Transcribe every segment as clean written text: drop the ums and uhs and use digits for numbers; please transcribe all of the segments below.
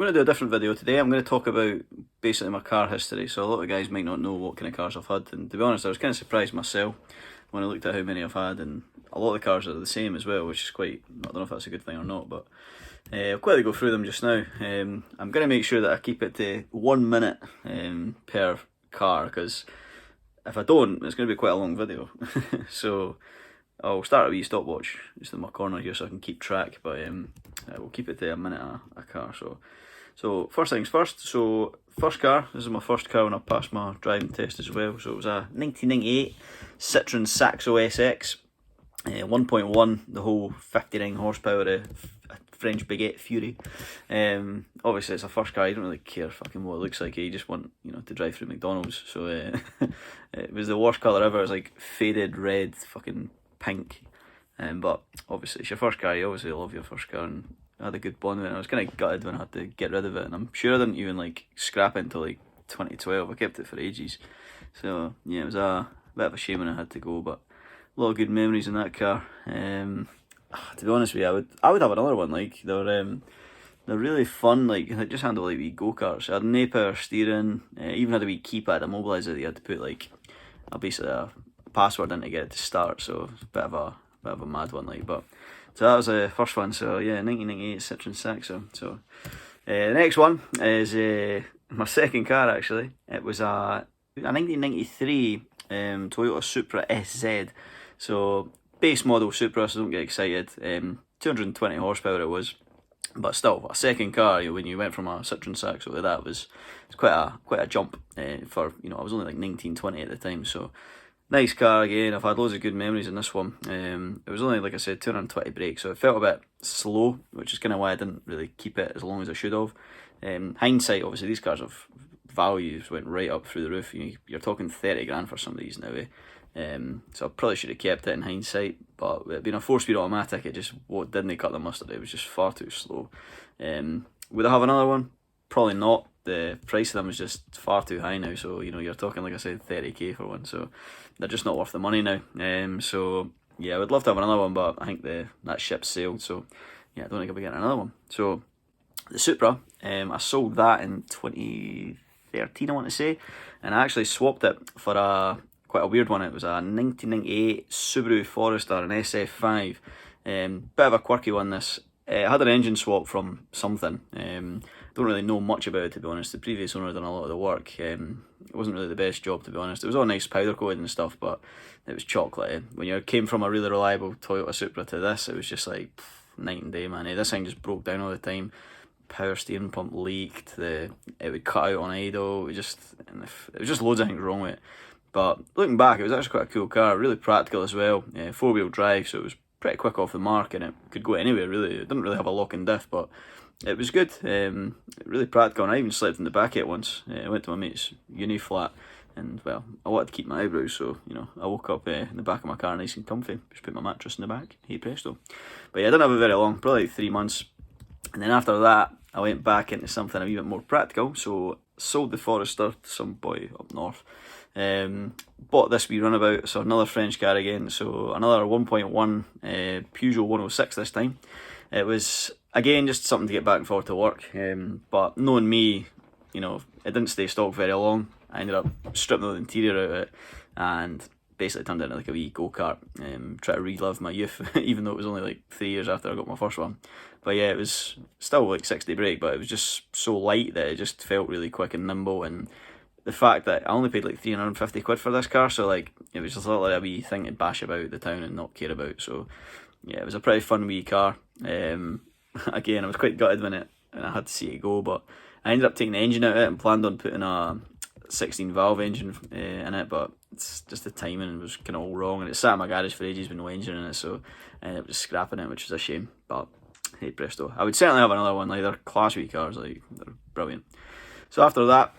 going to do a different video today. I'm going to talk about basically my car history. So a lot of guys might not know what kind of cars I've had, and to be honest, I was kind of surprised myself when I looked at how many I've had, and a lot of the cars are the same as well, which is quite, I don't know if that's a good thing or not, but I'll quickly go through them just now. I'm going to make sure that I keep it to 1 minute per car, because if I don't, it's going to be quite a long video. So I'll start a wee stopwatch just in my corner here so I can keep track, but we'll keep it to a minute a car. So first things first, so first car, this is my first car when I passed my driving test as well. So it was a 1998 Citroen Saxo SX, 1.1, the whole 59 horsepower French Baguette Fury. Obviously it's a first car, you don't really care fucking what it looks like, you just want, you know, to drive through McDonald's. So it was the worst colour ever. It was like faded red, fucking pink. But obviously it's your first car, you obviously love your first car, and I had a good bond with it. I was kind of gutted when I had to get rid of it, and I'm sure I didn't even like scrap it until like 2012. I kept it for ages. So yeah, it was a bit of a shame when I had to go, but a lot of good memories in that car. To be honest with you, I would have another one. Like they're really fun. Like they just handle like wee go-karts. I had an power steering. Even had a wee keypad immobiliser that you had to put like basically a password in to get it to start. So it's a bit of a mad one. Like, but so that was the first one. So yeah, 1998 Citroen Saxo. So the next one is my second car actually. It was a 1993 Toyota Supra SZ. So base model Supra, so don't get excited. 220 horsepower it was, but still a second car. You know, when you went from a Citroen Saxo to that, it's quite a jump. For, you know, I was only like 19, 20 at the time, so nice car again. I've had loads of good memories in this one. It was only, like I said, 220 brake, so it felt a bit slow, which is kind of why I didn't really keep it as long as I should have. Hindsight, obviously, these cars have values went right up through the roof. You're talking 30 grand for some of these now. So I probably should have kept it in hindsight, but it being a 4-speed automatic, it just didn't cut the mustard. It was just far too slow. Would I have another one? Probably not. The price of them is just far too high now, so you know, you're talking, like I said, 30k for one, so they're just not worth the money now. So yeah, I would love to have another one, but I think that ship's sailed, so yeah, I don't think I'll be getting another one. So the Supra, I sold that in 2013, I want to say, and I actually swapped it for quite a weird one. It was a 1998 Subaru Forester, an SF5. Bit of a quirky one, this. It had an engine swap from something. Don't really know much about it, to be honest. The previous owner had done a lot of the work. It wasn't really the best job, to be honest. It was all nice powder coated and stuff, but it was chocolate. When you came from a really reliable Toyota Supra to this, it was just like night and day, man. This thing just broke down all the time. Power steering pump leaked. It would cut out on idle. It was just loads of things wrong with it. But looking back, it was actually quite a cool car, really practical as well. 4-wheel drive, so it was pretty quick off the mark, and it could go anywhere really. It didn't really have a lock and diff, but it was good. Really practical, and I even slept in the back of it once. I went to my mate's uni flat, and well, I wanted to keep my eyebrows, so you know, I woke up in the back of my car nice and comfy. Just put my mattress in the back. Hey presto. But yeah, I didn't have it very long, probably like 3 months, and then after that, I went back into something a wee bit more practical. So sold the Forester to some boy up north. Bought this wee runabout, so another French car again, so another 1.1 Peugeot 106 this time. It was, again, just something to get back and forth to work, but knowing me, you know, it didn't stay stock very long. I ended up stripping the interior out of it, and basically turned it into like a wee go-kart, try to relive my youth, even though it was only like 3 years after I got my first one. But yeah, it was still like 60 brake, but it was just so light that it just felt really quick and nimble, and the fact that I only paid like 350 quid for this car, so like it was just like a wee thing to bash about the town and not care about. So yeah, it was a pretty fun wee car. Again, I was quite gutted when I had to see it go, but I ended up taking the engine out of it and planned on putting a 16 valve engine in it, but it's just the timing was kind of all wrong, and it sat in my garage for ages with no engine in it, so I ended up just scrapping it, which is a shame. But hey presto, I would certainly have another one. Like, they're class wee cars, like they're brilliant. So after that,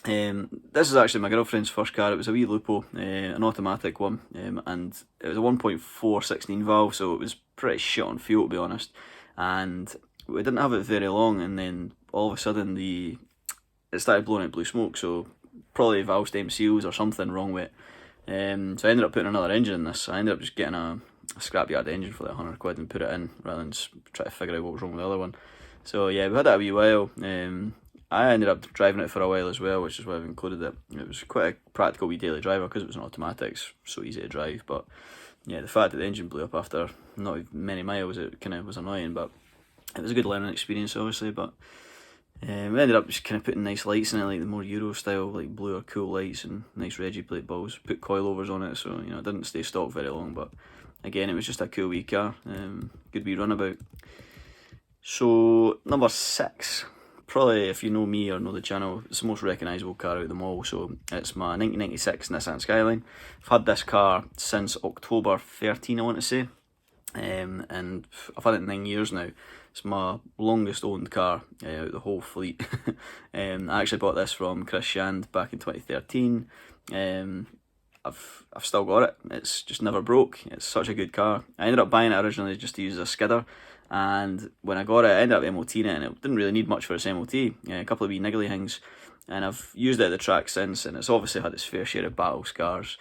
this is actually my girlfriend's first car. It was a wee Lupo, an automatic one, and it was a 1.4 16 valve, so it was pretty shit on fuel, to be honest. And we didn't have it very long, and then all of a sudden it started blowing out blue smoke, so probably valve stem seals or something wrong with it. So I ended up putting another engine in this. I ended up just getting a scrapyard engine for like 100 quid and put it in, rather than just try to figure out what was wrong with the other one. So yeah, we had it a wee while. I ended up driving it for a while as well, which is why I've included it. It was quite a practical wee daily driver because it was an automatic, it's so easy to drive. But yeah, the fact that the engine blew up after not many miles, it kind of was annoying, but it was a good learning experience, obviously. But we ended up just kind of putting nice lights in it, like the more Euro style, like blue or cool lights and nice Reggie plate balls. Put coilovers on it, so it didn't stay stock very long. But again, it was just a cool wee car, good wee runabout. So number 6, probably if you know me or know the channel, it's the most recognisable car out of them all. So it's my 1996 Nissan Skyline. I've had this car since October 13, I want to say, and I've had it 9 years now. It's my longest owned car out of the whole fleet. I actually bought this from Chris Shand back in 2013. I've still got it. It's just never broke. It's such a good car. I ended up buying it originally just to use as a skidder, and when I got it, I ended up MOTing it, and it didn't really need much for its MOT. A couple of wee niggly things, and I've used it at the track since, and it's obviously had its fair share of battle scars.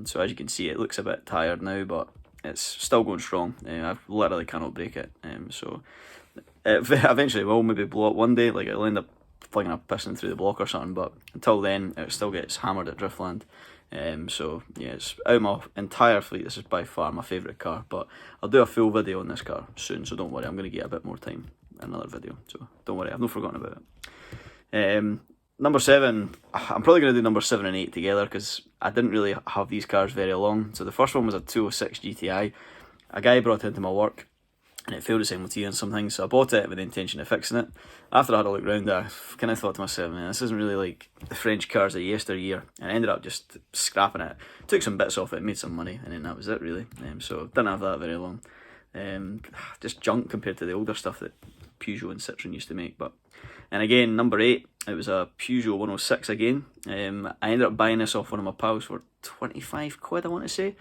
So as you can see, it looks a bit tired now, but it's still going strong. I literally cannot break it. So it eventually will maybe blow up one day, like it'll end up flinging a piston through the block or something, but until then it still gets hammered at Driftland. So yeah, it's out of my entire fleet, this is by far my favourite car, but I'll do a full video on this car soon, so don't worry, I'm going to get a bit more time in another video, so don't worry, I've not forgotten about it. Number 7, I'm probably going to do number 7 and 8 together because I didn't really have these cars very long. So the first one was a 206 GTI. A guy brought it into my work and it failed its MOT and some things, so I bought it with the intention of fixing it. After I had a look around, I kind of thought to myself, man, this isn't really like the French cars of yesteryear, and I ended up just scrapping it. Took some bits off it, made some money, and then that was it really. So didn't have that very long. Just junk compared to the older stuff that Peugeot and Citroen used to make. And again, number 8, it was a Peugeot 106 again. I ended up buying this off one of my pals for 25 quid, I want to say.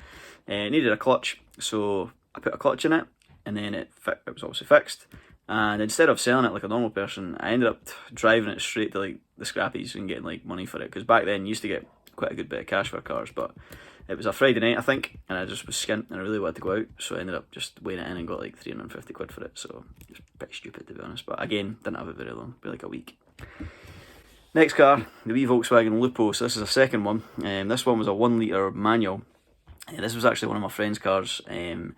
It needed a clutch, so I put a clutch in it, and then it was obviously fixed. And instead of selling it like a normal person, I ended up driving it straight to like the scrappies and getting like money for it, because back then you used to get quite a good bit of cash for cars. But it was a Friday night, I think, and I just was skint and I really wanted to go out, so I ended up just weighing it in and got like 350 quid for it. So it's pretty stupid, to be honest, but again, didn't have it very long, maybe like a week. Next car, the wee Volkswagen Lupo. So this is a second one. This one was a 1 litre manual. This was actually one of my friend's cars, and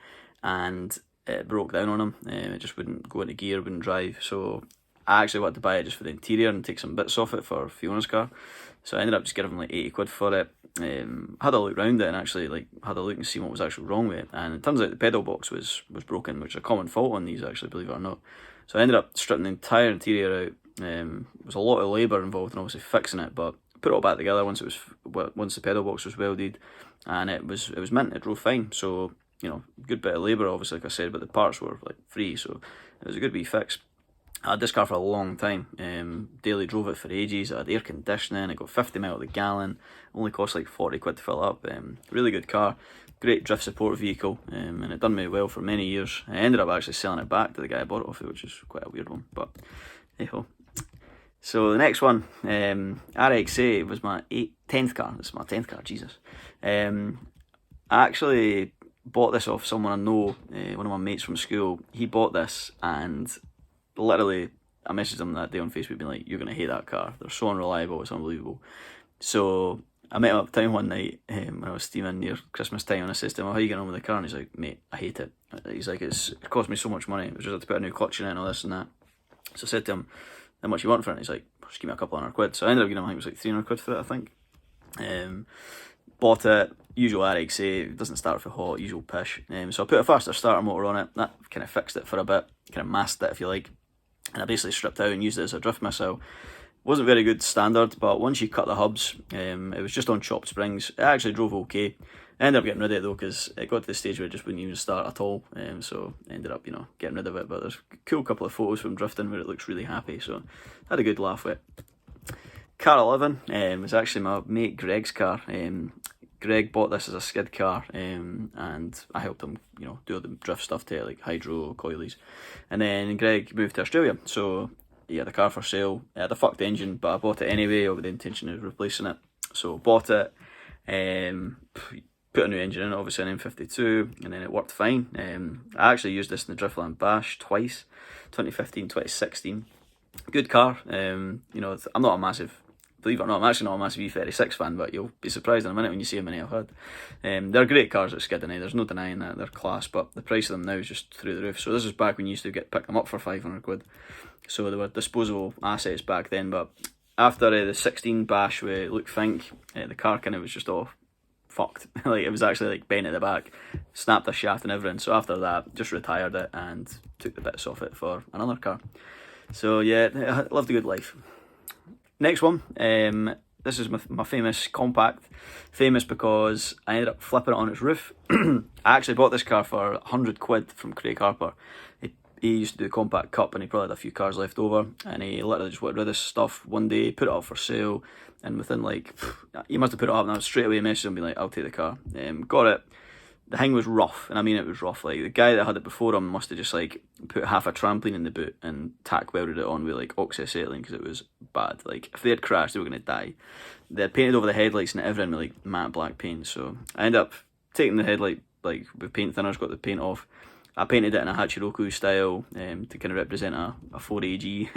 it broke down on him. It just wouldn't go into gear, wouldn't drive. So I actually wanted to buy it just for the interior and take some bits off it for Fiona's car. So I ended up just giving him like 80 quid for it. Had a look around it and actually like had a look and see what was actually wrong with it. And it turns out the pedal box was broken, which is a common fault on these actually, believe it or not. So I ended up stripping the entire interior out. There was a lot of labour involved in obviously fixing it, but put it all back together once the pedal box was welded, and it was mint. It drove fine. So good bit of labour obviously, like I said, but the parts were like free, so it was a good wee fix. I had this car for a long time. Daily drove it for ages. I had air conditioning. It got 50 mile to the gallon. Only cost like 40 quid to fill up. Really good car. Great drift support vehicle. And it done me well for many years. I ended up actually selling it back to the guy I bought it off of, which is quite a weird one, but hey ho. So the next one, RX-8 was my 10th car. This is my 10th car, Jesus. I actually bought this off someone I know, one of my mates from school. He bought this, and literally I messaged him that day on Facebook being like, you're going to hate that car. They're so unreliable, it's unbelievable. So I met him uptown one night when I was steaming near Christmas time, and I said to him, how are you getting on with the car? And he's like, mate, I hate it. He's like, it cost me so much money. It was just had to put a new clutch in it and all this and that. So I said to him, how much you want for it? And he's like, just give me a couple hundred quid. So I ended up giving him, I think it was like 300 quid for it, I think. Bought it, usual RX-8, it doesn't start for hot, usual pish. So I put a faster starter motor on it. That kind of fixed it for a bit, kind of masked it if you like. And I basically stripped out and used it as a drift missile. Wasn't very good standard, but once you cut the hubs, it was just on chopped springs. It actually drove okay. I ended up getting rid of it though, because it got to the stage where it just wouldn't even start at all. So I ended up, getting rid of it. But there's a cool couple of photos from drifting where it looks really happy. So I had a good laugh with it. Car 11 was actually my mate Greg's car. Greg bought this as a skid car, and I helped him, do all the drift stuff to it, like hydro, coilies. And then Greg moved to Australia, so he had the car for sale. It had a fucked engine, but I bought it anyway with the intention of replacing it. So bought it. put a new engine in it, obviously an M52, and then it worked fine. I actually used this in the Driftland Bash twice, 2015, 2016. Good car. You know, I'm not a massive, believe it or not, I'm actually not a massive E36 fan, but you'll be surprised in a minute when you see how many I've had. They're great cars at Skidding, there's no denying that, they're class, but the price of them now is just through the roof. So this is back when you used to pick them up for 500 quid. So they were disposable assets back then, but after the 16 Bash with Luke Fink, the car kind of was just all fucked. Like, it was actually like bent at the back, snapped a shaft and everything. So after that, just retired it and took the bits off it for another car. So yeah, I lived a good life. Next one, this is my famous compact. Famous because I ended up flipping it on its roof. I actually bought this car for 100 quid from Craig Harper. He used to do compact cup, and he probably had a few cars left over, and he literally just wanted rid of this stuff one day, put it up for sale, and within like, he must have put it up, and I straight away messaged him and be like, I'll take the car. Got it. The thing was rough, and I mean it was rough. Like, the guy that had it before him must have just like put half a trampoline in the boot and tack welded it on with like oxyacetylene because it was bad. Like, if they had crashed, they were going to die. They had painted over the headlights and everything with like matte black paint, so I ended up taking the headlight like with paint thinners, got the paint off. I painted it in a Hachiroku style to kind of represent a 4AG.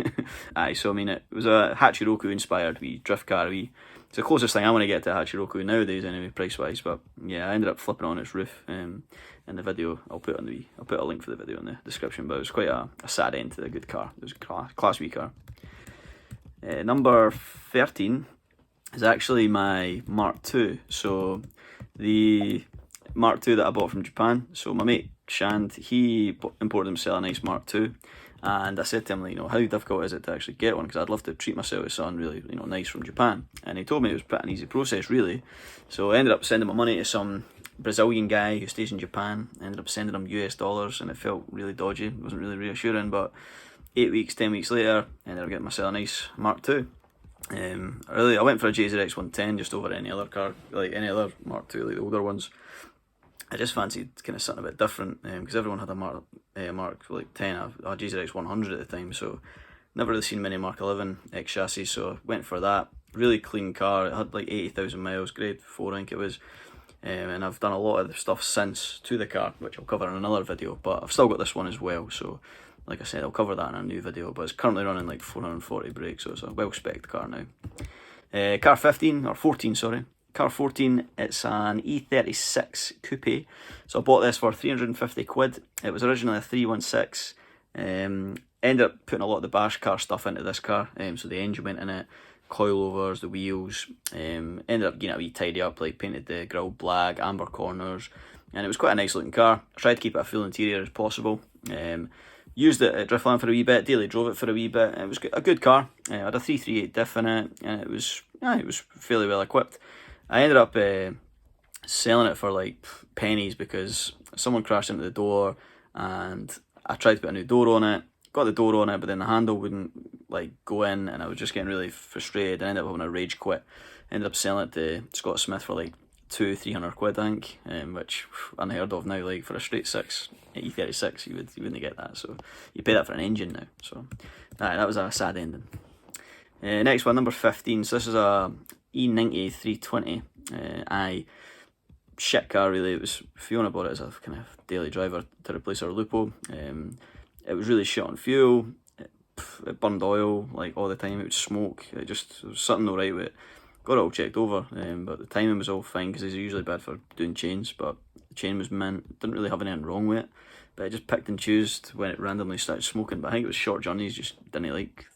Aye, so I mean, it was a Hachiroku inspired wee drift car. It's the closest thing I want to get to a Hachiroku nowadays, anyway, price wise. But yeah, I ended up flipping on its roof. In the video, I'll put a link for the video in the description. But it was quite a sad end to the good car. It was a class wee car. Number 13 is actually my Mark II. So the Mark II that I bought from Japan. So my mate Shand, he imported himself a nice Mark II, and I said to him, like, you know, how difficult is it to actually get one, because I'd love to treat myself to something really, you know, nice from Japan. And he told me it was pretty an easy process, really. So I ended up sending my money to some Brazilian guy who stays in Japan. I ended up sending him US dollars, and it felt really dodgy. It wasn't really reassuring, but 8 weeks, 10 weeks later, I ended up getting myself a nice Mark II. I went for a JZX 110 just over any other car, like any other Mark II, like the older ones. I just fancied kind of something a bit different, because everyone had a Mark like 10, a JZX 100 at the time, so never really seen many Mark 11 X chassis, so went for that. Really clean car. It had like 80,000 miles, grade 4 I think it was, and I've done a lot of the stuff since to the car, which I'll cover in another video, but I've still got this one as well, so like I said, I'll cover that in a new video, but it's currently running like 440 brake, so it's a well-spec'd car now. Car 14, sorry. Car 14, it's an E36 coupe, so I bought this for 350 quid. It was originally a 316. Ended up putting a lot of the bash car stuff into this car, so the engine went in it, coilovers, the wheels. Ended up getting a wee tidy up, like painted the grille black, amber corners, and it was quite a nice looking car. I tried to keep it a full interior as possible. Used it at Driftland for a wee bit, daily drove it for a wee bit. It was a good car. I had a 338 diff in it, and it was fairly well equipped. I ended up selling it for like pennies because someone crashed into the door, and I tried to put a new door on it, got the door on it, but then the handle wouldn't like go in, and I was just getting really frustrated. I ended up having a rage quit. Ended up selling it to Scott Smith for like 200-300 quid, I think, which unheard of now. Like for a straight 6 E36, you wouldn't get that. So you pay that for an engine now. So that was a sad ending. Next one, number 15. So this is a E90 320. Shit car really. It was, Fiona bought it as a kind of daily driver to replace her Lupo. It was really shit on fuel. It burned oil like all the time. It would smoke. There was something alright with it. Got it all checked over, but the timing was all fine because these are usually bad for doing chains. But the chain was mint. Didn't really have anything wrong with it, but it just picked and chose when it randomly started smoking. But I think it was short journeys. Just didn't like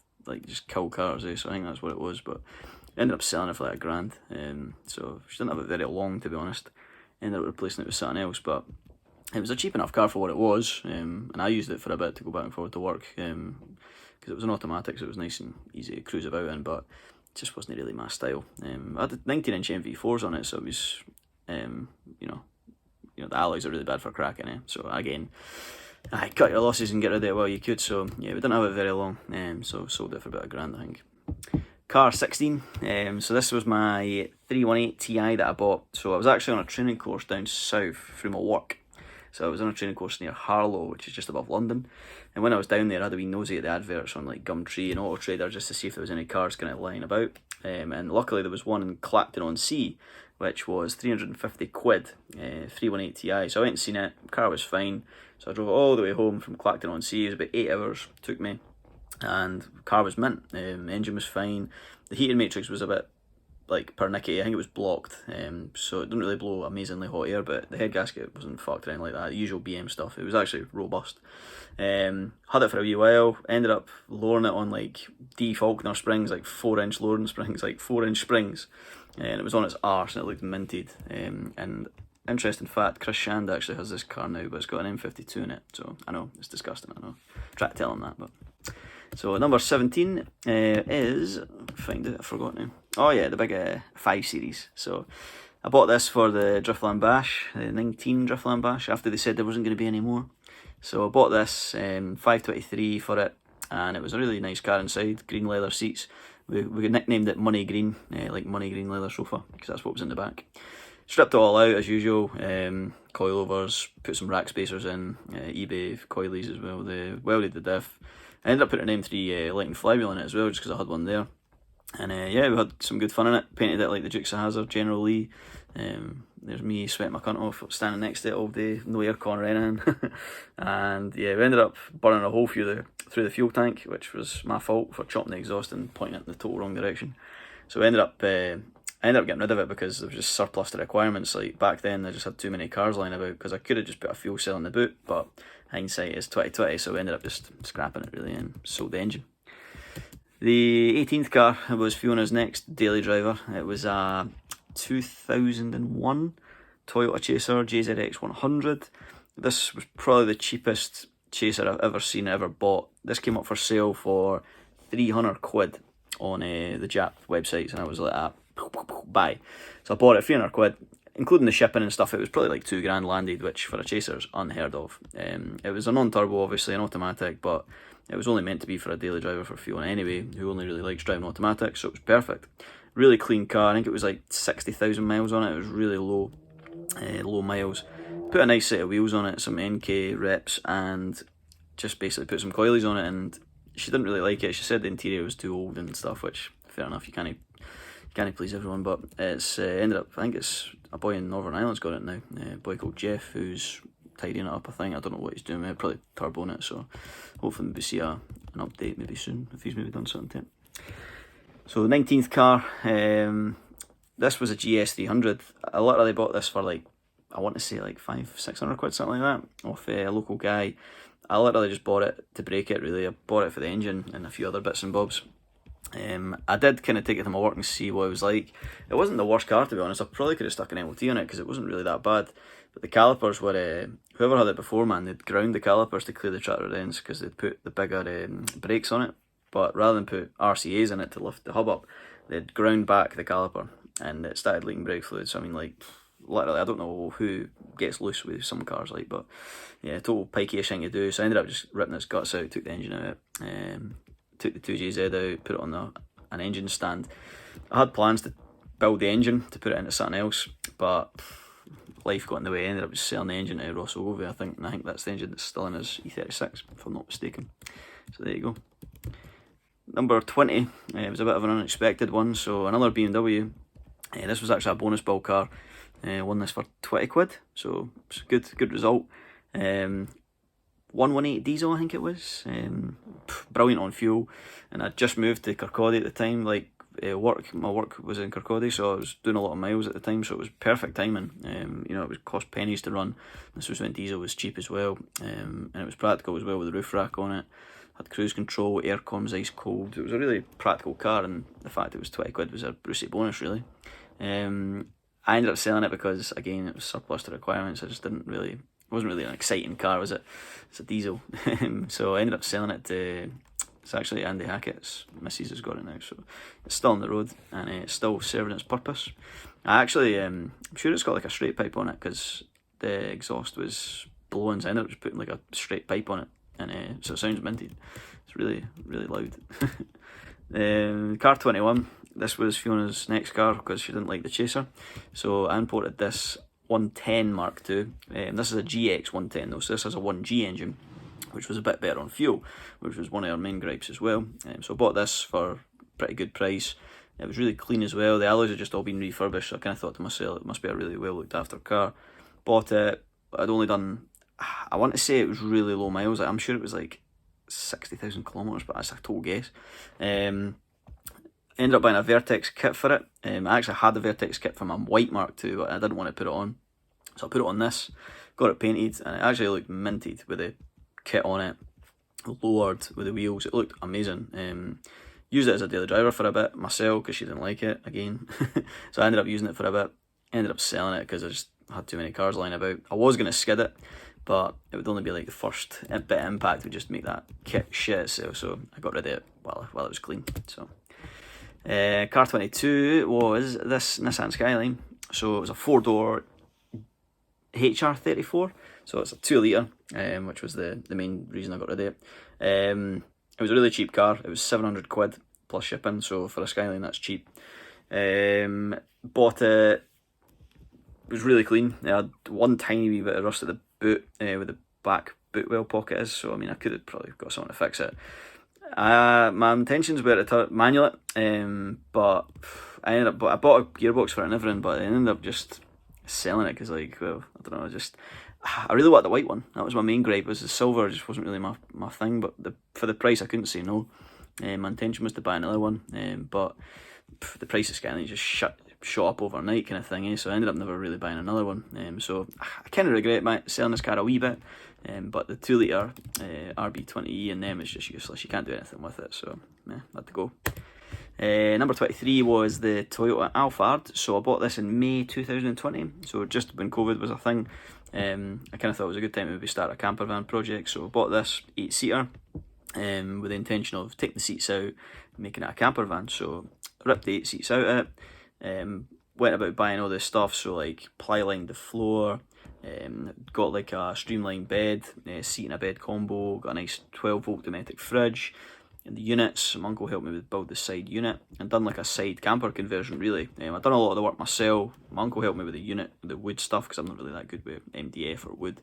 just kill cars. So I think that's what it was. But ended up selling it for like £1,000. So she didn't have it very long, to be honest. Ended up replacing it with something else, but it was a cheap enough car for what it was, and I used it for a bit to go back and forth to work, because it was an automatic, so it was nice and easy to cruise about in, but it just wasn't really my style. I had 19-inch MV4s on it, so it was, you know, the alloys are really bad for cracking it. So again, I cut your losses and get rid of it while you could. So yeah, we didn't have it very long, so sold it for about £1,000, I think. Car 16, so this was my 318 Ti that I bought. So I was actually on a training course down south through my work, So I was on a training course near Harlow, which is just above London. And when I was down there, I had a wee nosy at the adverts on like Gumtree and Auto Trader just to see if there was any cars kind of lying about. And luckily there was one in Clacton-on-Sea, which was 350 quid, 318 Ti. So I went and seen it, the car was fine. So I drove all the way home from Clacton-on-Sea. It was about 8 hours, took me. And the car was mint, engine was fine. The heating matrix was a bit like pernickety, I think it was blocked, so it didn't really blow amazingly hot air, but the head gasket wasn't fucked or anything like that, the usual BM stuff. It was actually robust. Had it for a wee while, ended up lowering it on like D Faulkner springs, like 4-inch lowering springs, like 4-inch springs, and it was on its arse and it looked minted. And interesting fact, Chris Shand actually has this car now, but it's got an M52 in it, so I know, it's disgusting, I know. Try to tell him that, but... So number 17 is, find it, I forgot now. Oh yeah, the big 5 Series. So I bought this for the Driftland Bash, the 19 Driftland Bash, after they said there wasn't going to be any more. So I bought this, 523 for it, and it was a really nice car inside, green leather seats. We nicknamed it Money Green, like money green leather sofa, because that's what was in the back. Stripped it all out as usual, coilovers, put some rack spacers in, eBay coilies as well, welded the diff. I ended up putting an M3 Lightning flywheel in it as well, just because I had one there. And yeah, we had some good fun in it. Painted it like the Dukes of Hazzard, General Lee. There's me sweating my cunt off, standing next to it all day, no aircon or anything. And yeah, we ended up burning a hole through the fuel tank, which was my fault for chopping the exhaust and pointing it in the total wrong direction. So I ended up getting rid of it because there was just surplus to requirements. Like back then, I just had too many cars lying about because I could have just put a fuel cell in the boot, but hindsight is 2020, so we ended up just scrapping it really and sold the engine. The 18th car was Fiona's next daily driver. It was a 2001 Toyota Chaser JZX 100. This was probably the cheapest Chaser I've ever seen, ever bought. This came up for sale for 300 quid on the Jap websites, and I was like, buy. So I bought it 300 quid, including the shipping and stuff. It was probably like $2,000 landed, which for a Chaser is unheard of. It was a non-turbo, obviously, an automatic, but it was only meant to be for a daily driver for Fiona anyway, who only really likes driving automatics, so it was perfect. Really clean car. I think it was like 60,000 miles on it. It was really low miles. Put a nice set of wheels on it, some NK reps, and just basically put some coilies on it, and she didn't really like it. She said the interior was too old and stuff, which, fair enough, you can't please everyone, but it's ended up, I think it's a boy in Northern Ireland's got it now, a boy called Jeff, who's tidying it up, I think. I don't know what he's doing, maybe probably turboing it, so hopefully maybe see an update maybe soon, if he's maybe done something to it. So the 19th car, this was a GS300. I literally bought this for like, I want to say like 500-600 quid, something like that, off a local guy. I literally just bought it to break it really. I bought it for the engine and a few other bits and bobs. I did kind of take it to my work and see what it was like. It wasn't the worst car, to be honest. I probably could have stuck an LT on it because it wasn't really that bad. But the calipers were, whoever had it before, man, they'd ground the calipers to clear the tractor ends because they'd put the bigger brakes on it. But rather than put RCAs in it to lift the hub up, they'd ground back the caliper and it started leaking brake fluid. So I mean, like, literally, I don't know who gets loose with some cars, like, but yeah, total pikey-ish thing to do. So I ended up just ripping its guts out, took the engine out, took the 2JZ out, put it on an engine stand. I had plans to build the engine to put it into something else, but life got in the way. I ended up just selling the engine to Ross Ogilvie, I think, and I think that's the engine that's still in his E36, if I'm not mistaken. So there you go. Number 20, it was a bit of an unexpected one, so another BMW. This was actually a bonus build car. Won this for 20 quid, so it's a good result. 118 diesel, I think it was. Brilliant on fuel, and I just moved to Kirkcaldy at the time. Like my work was in Kirkcaldy, so I was doing a lot of miles at the time, so it was perfect timing. You know, it would cost pennies to run. This was when diesel was cheap as well, and it was practical as well with the roof rack on it. Had cruise control, air comms, ice cold. It was a really practical car, and the fact it was 20 quid was a Brucey bonus, really. I ended up selling it because, again, it was surplus to requirements. I just didn't really, it wasn't really an exciting car, was it? It's a diesel. So I ended up selling it to, it's actually Andy Hackett's missus has got it now, so it's still on the road and it's still serving its purpose. I actually, I'm sure it's got like a straight pipe on it because the exhaust was blowing, so I ended up just putting like a straight pipe on it, and so it sounds minted. It's really, really loud. Car 21. This was Fiona's next car because she didn't like the Chaser, so I imported this 110 Mark II. This is a GX 110 though, so this has a 1G engine, which was a bit better on fuel, which was one of our main gripes as well. So I bought this for a pretty good price. It was really clean as well. The alloys had just all been refurbished, so I kind of thought to myself, it must be a really well looked after car. Bought it, I'd only done, I want to say it was really low miles. I'm sure it was like 60,000 kilometres, but that's a total guess. Ended up buying a Vertex kit for it. I actually had the Vertex kit for my white Mark II, but I didn't want to put it on. So I put it on this, got it painted, and it actually looked minted with the kit on it, lowered with the wheels. It looked amazing. Used it as a daily driver for a bit myself because she didn't like it again. So I ended up using it for a bit. Ended up selling it because I just had too many cars lying about. I was going to skid it, but it would only be like the first bit of impact would just make that kit shit itself. So I got rid of it while it was clean. So car 22 was this Nissan Skyline. So it was a 4-door HR34. So it's a 2 litre, which was the main reason I got rid of it. It was a really cheap car. It was 700 quid plus shipping. So for a Skyline, that's cheap. Bought it. It was really clean. It had one tiny wee bit of rust at the boot, where the back boot well pocket is. So I mean, I could have probably got someone to fix it. My intentions were to manual it, but I bought a gearbox for it and everything, but I ended up just selling it because, like, well, I don't know, I really wanted the white one. That was my main gripe. Was the silver just wasn't really my thing, but for the price I couldn't say no. My intention was to buy another one, but the price of Skyline just shot up overnight kind of thing, so I ended up never really buying another one. So I kind of regret selling this car a wee bit, but the 2 litre RB20E and them is just useless. You can't do anything with it, so yeah, let it go. Number 23 was the Toyota Alphard. So I bought this in May 2020, so just when COVID was a thing. I kind of thought it was a good time to maybe start a camper van project, so I bought this 8-seater with the intention of taking the seats out, making it a camper van. So I ripped the 8 seats out of it, went about buying all this stuff, so like ply-lined the floor, got like a streamlined bed, seat and a bed combo, got a nice 12-volt domestic fridge, and the units. My uncle helped me build the side unit and done like a side camper conversion really. I've done a lot of the work myself. My uncle helped me with the unit, the wood stuff, because I'm not really that good with MDF or wood.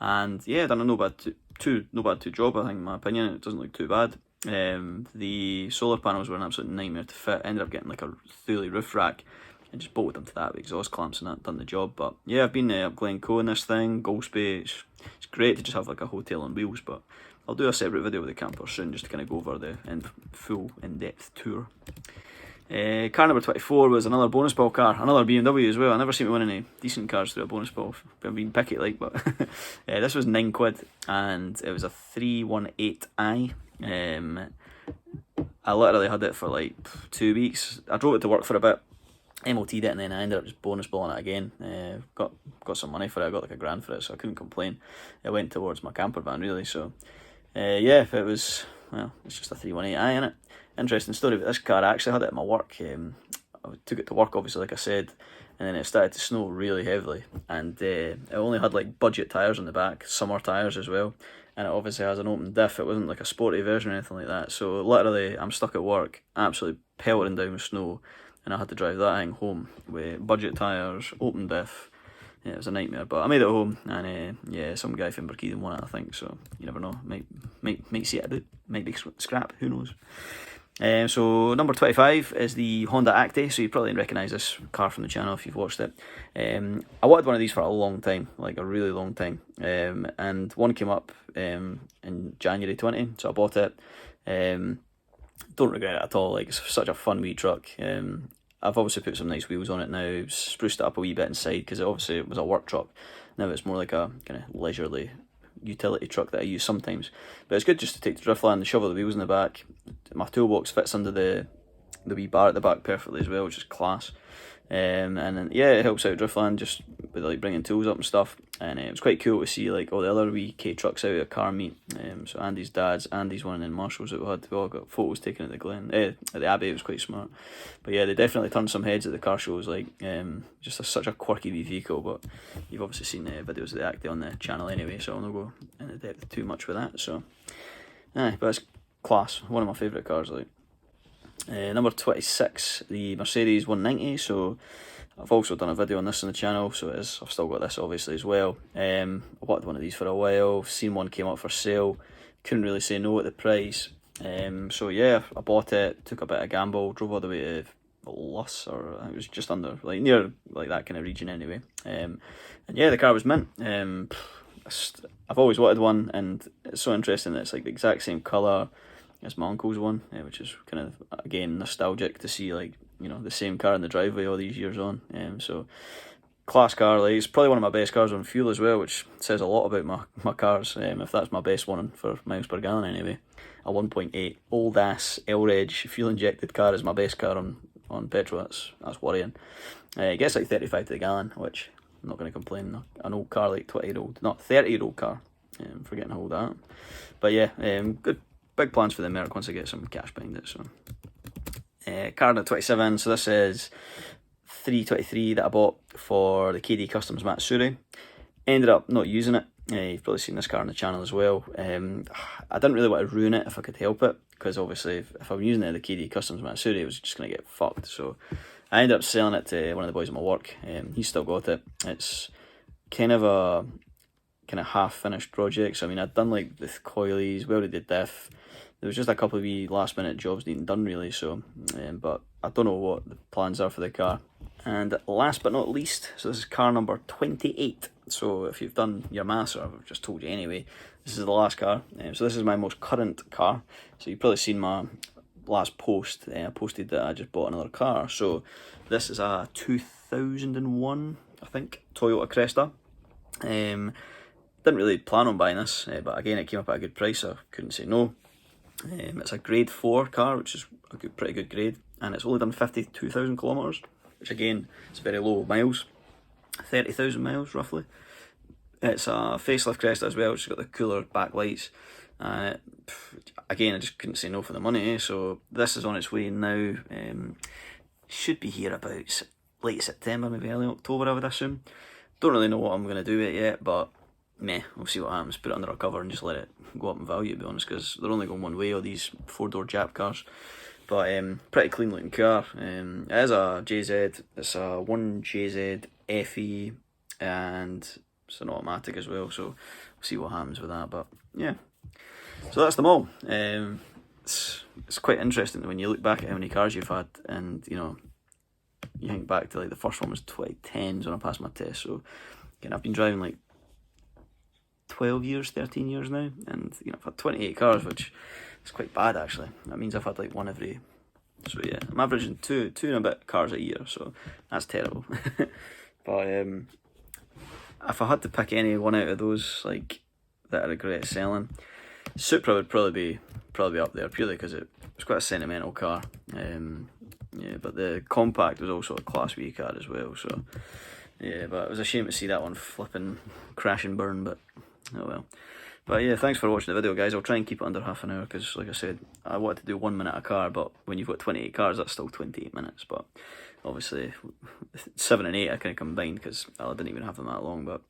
And yeah, done a no bad two job, I think, in my opinion. It doesn't look too bad. The solar panels were an absolute nightmare to fit. Ended up getting like a Thule roof rack and just bolted them to that with exhaust clamps, and that done the job. But yeah, I've been up Glencoe in this thing, Golspie. It's great to just have like a hotel on wheels, but I'll do a separate video with the camper soon just to kind of go over the full in-depth tour. Car number 24 was another bonus ball car, another BMW as well. I never seem to win any decent cars through a bonus ball. I've been picky like, but this was 9 quid and it was a 318i. I literally had it for like 2 weeks. I drove it to work for a bit, MOT'd it, and then I ended up just bonus balling it again. Got some money for it. I got like £1,000 for it, so I couldn't complain. It went towards my camper van really. So yeah, it was, well, it's just a 318i in it. Interesting story about this car. I actually had it at my work. I took it to work, obviously, like I said, and then it started to snow really heavily, and it only had like budget tyres on the back, summer tyres as well, and it obviously has an open diff. It wasn't like a sporty version or anything like that. So literally, I'm stuck at work, absolutely pelting down with snow, and I had to drive that thing home with budget tyres, open diff. Yeah, it was a nightmare, but I made it home, and yeah, some guy from Burkeedon won it, I think. So you never know, might see it about, might be scrap, who knows. So number 25 is the Honda Acti. So you probably recognise this car from the channel if you've watched it. I wanted one of these for a long time, like a really long time, and one came up in January 20, so I bought it. Don't regret it at all. Like, it's such a fun wee truck. I've obviously put some nice wheels on it now, spruced it up a wee bit inside, because it was a work truck. Now it's more like a kind of leisurely utility truck that I use sometimes, but it's good just to take the driftland, shovel the wheels in the back. My toolbox fits under the wee bar at the back perfectly as well, which is class. And then yeah, it helps out driftland just with like bringing tools up and stuff. And it was quite cool to see like all the other wee K trucks out at car meet. So Andy's dad's, Andy's one, and then Marshall's that we had. We all got photos taken at the at the Abbey. It was quite smart. But yeah, they definitely turned some heads at the car shows. Like just such a quirky wee vehicle. But you've obviously seen videos of the Acti on the channel anyway, so I'll not go into depth too much with that. So but it's class. One of my favourite cars. Like. Number 26, the Mercedes 190. So I've also done a video on this on the channel, so I've still got this obviously as well. I wanted one of these for a while, seen one came up for sale, couldn't really say no at the price. So yeah, I bought it, took a bit of gamble, drove all the way to Luss, or I think it was just under, like near like that kind of region anyway. And yeah, the car was mint. I've always wanted one, and it's so interesting that it's like the exact same colour as my uncle's one, which is kind of, again, nostalgic to see, like, you know, the same car in the driveway all these years on. So class car, like, it's probably one of my best cars on fuel as well, which says a lot about my cars, if that's my best one for miles per gallon anyway. A 1.8 old ass L-Reg fuel injected car is my best car on petrol. That's worrying. It gets like 35 to the gallon, which I'm not going to complain. An old car, like 20-year-old, not 30-year-old car, forgetting how old that. But yeah, good big plans for the Merc once I get some cash behind it. So card at 27, so this is 323 that I bought for the KD Customs Matsuri. Ended up not using it. You've probably seen this car on the channel as well. I didn't really want to ruin it if I could help it, because obviously if I'm using it, the KD Customs Matsuri, it was just going to get fucked. So I ended up selling it to one of the boys at my work. He's still got it. It's kind of a half finished project. So I mean, I'd done like the coilies, welded the diff. There was just a couple of wee last minute jobs needing done really. So, but I don't know what the plans are for the car. And last but not least, so this is car number 28. So if you've done your maths, or I've just told you anyway, this is the last car. So this is my most current car. So you've probably seen my last post. I posted that I just bought another car. So this is a 2001, I think, Toyota Cresta. Didn't really plan on buying this, but again, it came up at a good price, so I couldn't say no. It's a grade 4 car, which is a pretty good grade, and it's only done 52,000 kilometres, which again, is very low miles, 30,000 miles roughly. It's a facelift Cresta as well, which has got the cooler backlights, and again, I just couldn't say no for the money, so this is on its way now. Should be here about late September, maybe early October, I would assume. Don't really know what I'm going to do with it yet, but meh, we'll see what happens. Put it under a cover and just let it go up in value, to be honest, because they're only going one way, all these 4-door Jap cars. But pretty clean looking car. It is a JZ, it's a 1JZ FE, and it's an automatic as well, so we'll see what happens with that. But yeah, so that's them all. It's quite interesting when you look back at how many cars you've had, and you know, you think back to like the first one was 2010s when I passed my test. So again, I've been driving like 12 years, 13 years now, and you know, I've had 28 cars, which is quite bad actually. That means I've had like one every, so yeah, I'm averaging two and a bit cars a year, so that's terrible. But if I had to pick any one out of those like that I regret selling, Supra would probably be up there, purely because it was quite a sentimental car. Yeah, but the Compact was also a Class B car as well, so yeah, but it was a shame to see that one flipping crash and burn, but oh well. But yeah, thanks for watching the video, guys. I'll try and keep it under half an hour, because like I said, I wanted to do 1 minute a car, but when you've got 28 cars, that's still 28 minutes. But obviously 7 and 8 I kind of combined, because I didn't even have them that long. But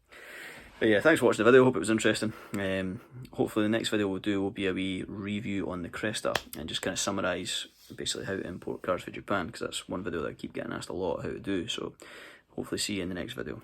yeah, thanks for watching the video. Hope it was interesting. Hopefully the next video we'll do will be a wee review on the Cresta, and just kind of summarise basically how to import cars for Japan, because that's one video that I keep getting asked a lot how to do. So hopefully see you in the next video.